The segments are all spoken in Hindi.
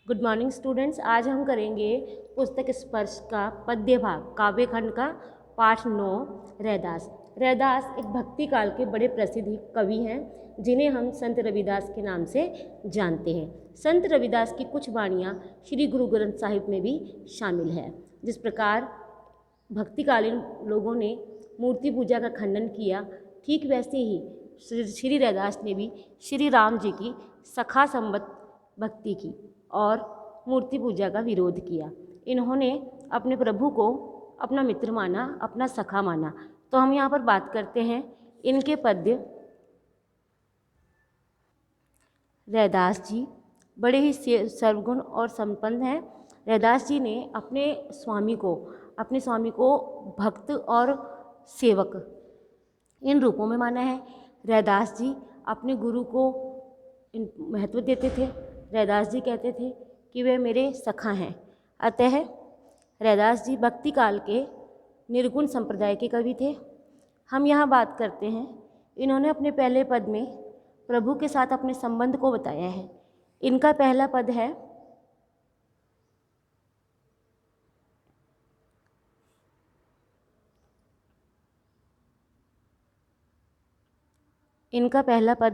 Good morning students. आज हम करेंगे पुस्तक स्पर्श का पद्य भाग काव्य खंड का पाठ 9 रैदास। रैदास एक भक्ति काल के बड़े प्रसिद्ध कवि हैं जिन्हें हम संत रविदास के नाम से जानते हैं। संत रविदास की कुछ वाणियाँ श्री गुरु ग्रंथ साहिब में भी शामिल है। जिस प्रकार भक्तिकालीन लोगों ने मूर्ति पूजा का खंडन किया, ठीक वैसे ही श्री रैदास ने भी श्री राम जी की सखा संबत भक्ति की और मूर्ति पूजा का विरोध किया। इन्होंने अपने प्रभु को अपना मित्र माना, अपना सखा माना। तो हम यहाँ पर बात करते हैं इनके पद्य। रैदास जी बड़े ही सर्वगुण और संपन्न हैं। रैदास जी ने अपने स्वामी को भक्त और सेवक इन रूपों में माना है। रैदास जी अपने गुरु को महत्व देते थे। रैदास जी कहते थे कि वे मेरे सखा हैं। अतः रैदास जी भक्ति काल के निर्गुण संप्रदाय के कवि थे। हम यहाँ बात करते हैं, इन्होंने अपने पहले पद में प्रभु के साथ अपने संबंध को बताया है। इनका पहला पद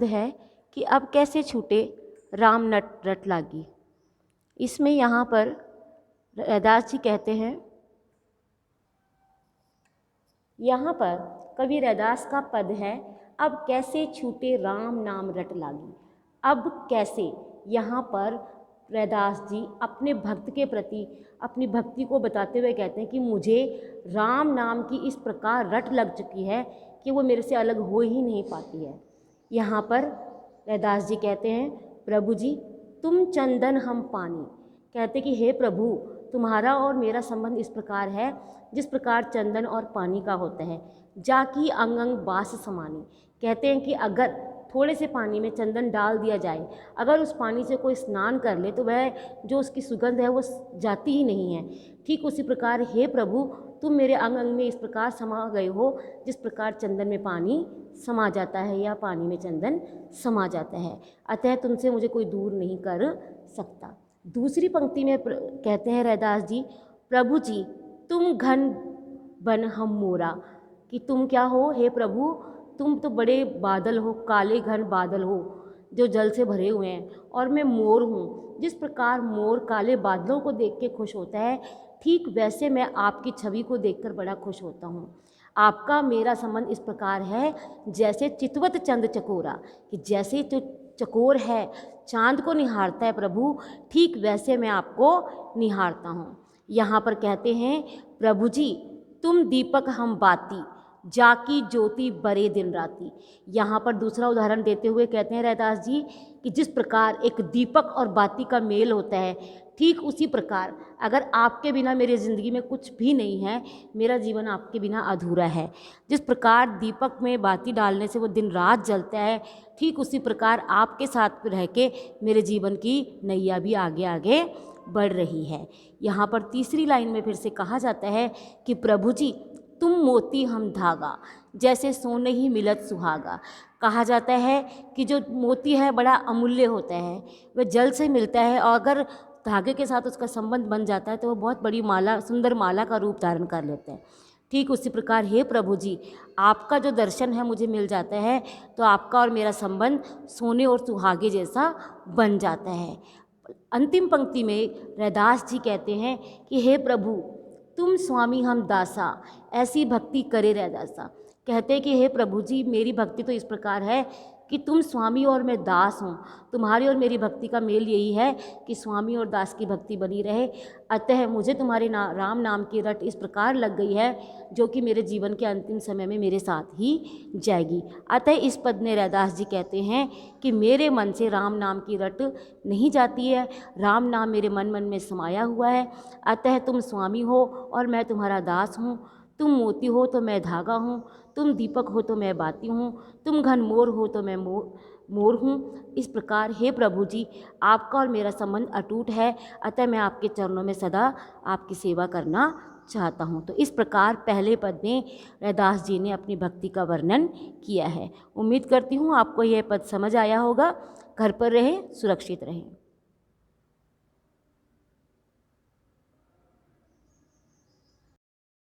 है, कि अब कैसे छूटे राम नट रट लागी। इसमें यहाँ पर रैदास जी कहते हैं, यहाँ पर कवि रैदास का पद है, अब कैसे छूटे राम नाम रट लागी। अब कैसे, यहाँ पर रैदास जी अपने भक्त के प्रति अपनी भक्ति को बताते हुए कहते हैं कि मुझे राम नाम की इस प्रकार रट लग चुकी है कि वो मेरे से अलग हो ही नहीं पाती है। यहाँ पर रैदास जी कहते हैं, प्रभु जी तुम चंदन हम पानी। कहते कि हे प्रभु, तुम्हारा और मेरा संबंध इस प्रकार है जिस प्रकार चंदन और पानी का होता है। जाकी अंग अंग बास समानी। कहते हैं कि अगर थोड़े से पानी में चंदन डाल दिया जाए, अगर उस पानी से कोई स्नान कर ले तो वह जो उसकी सुगंध है वो जाती ही नहीं है। ठीक उसी प्रकार हे प्रभु, तुम मेरे अंग अंग में इस प्रकार समा गए हो जिस प्रकार चंदन में पानी समा जाता है या पानी में चंदन समा जाता है। अतः तुमसे मुझे कोई दूर नहीं कर सकता। दूसरी पंक्ति में कहते हैं रैदास जी, प्रभु जी तुम घन बन हम मोरा। कि तुम क्या हो हे प्रभु, तुम तो बड़े बादल हो, काले घन बादल हो जो जल से भरे हुए हैं, और मैं मोर हूँ। जिस प्रकार मोर काले बादलों को देख के खुश होता है, ठीक वैसे मैं आपकी छवि को देखकर बड़ा खुश होता हूँ। आपका मेरा संबंध इस प्रकार है जैसे चितवत चंद चकोरा, कि जैसे जो चकोर है चांद को निहारता है प्रभु, ठीक वैसे मैं आपको निहारता हूँ। यहाँ पर कहते हैं, प्रभु जी तुम दीपक हम बाती, जाकी ज्योति बरे दिन राती। यहाँ पर दूसरा उदाहरण देते हुए कहते हैं रैदास जी कि जिस प्रकार एक दीपक और बाती का मेल होता है, ठीक उसी प्रकार अगर आपके बिना मेरी ज़िंदगी में कुछ भी नहीं है, मेरा जीवन आपके बिना अधूरा है। जिस प्रकार दीपक में बाती डालने से वो दिन रात जलता है, ठीक उसी प्रकार आपके साथ रह के मेरे जीवन की नैया भी आगे आगे बढ़ रही है। यहाँ पर तीसरी लाइन में फिर से कहा जाता है कि प्रभु जी तुम मोती हम धागा, जैसे सोने ही मिलत सुहागा। कहा जाता है कि जो मोती है बड़ा अमूल्य होता है, वह जल से मिलता है और अगर धागे के साथ उसका संबंध बन जाता है तो वह बहुत बड़ी माला, सुंदर माला का रूप धारण कर लेता है। ठीक उसी प्रकार हे प्रभु जी, आपका जो दर्शन है मुझे मिल जाता है तो आपका और मेरा संबंध सोने और सुहागे जैसा बन जाता है। अंतिम पंक्ति में रैदास जी कहते हैं कि हे प्रभु तुम स्वामी हम दासा, ऐसी भक्ति करे रैदासा। कहते हैं कि हे प्रभु जी मेरी भक्ति तो इस प्रकार है कि तुम स्वामी और मैं दास हूँ। तुम्हारी और मेरी भक्ति का मेल यही है कि स्वामी और दास की भक्ति बनी रहे। अतः मुझे तुम्हारे राम नाम की रट इस प्रकार लग गई है जो कि मेरे जीवन के अंतिम समय में मेरे साथ ही जाएगी। अतः इस पद में रैदास जी कहते हैं कि मेरे मन से राम नाम की रट नहीं जाती है, राम नाम मेरे मन में समाया हुआ है। अतः तुम स्वामी हो और मैं तुम्हारा दास हूँ, तुम मोती हो तो मैं धागा हूँ, तुम दीपक हो तो मैं बाती हूँ, तुम घन मोर हो तो मैं मोर हूँ। इस प्रकार हे प्रभु जी आपका और मेरा संबंध अटूट है। अतः मैं आपके चरणों में सदा आपकी सेवा करना चाहता हूँ। तो इस प्रकार पहले पद में रैदास जी ने अपनी भक्ति का वर्णन किया है। उम्मीद करती हूँ आपको यह पद समझ आया होगा। घर पर रहें, सुरक्षित रहें।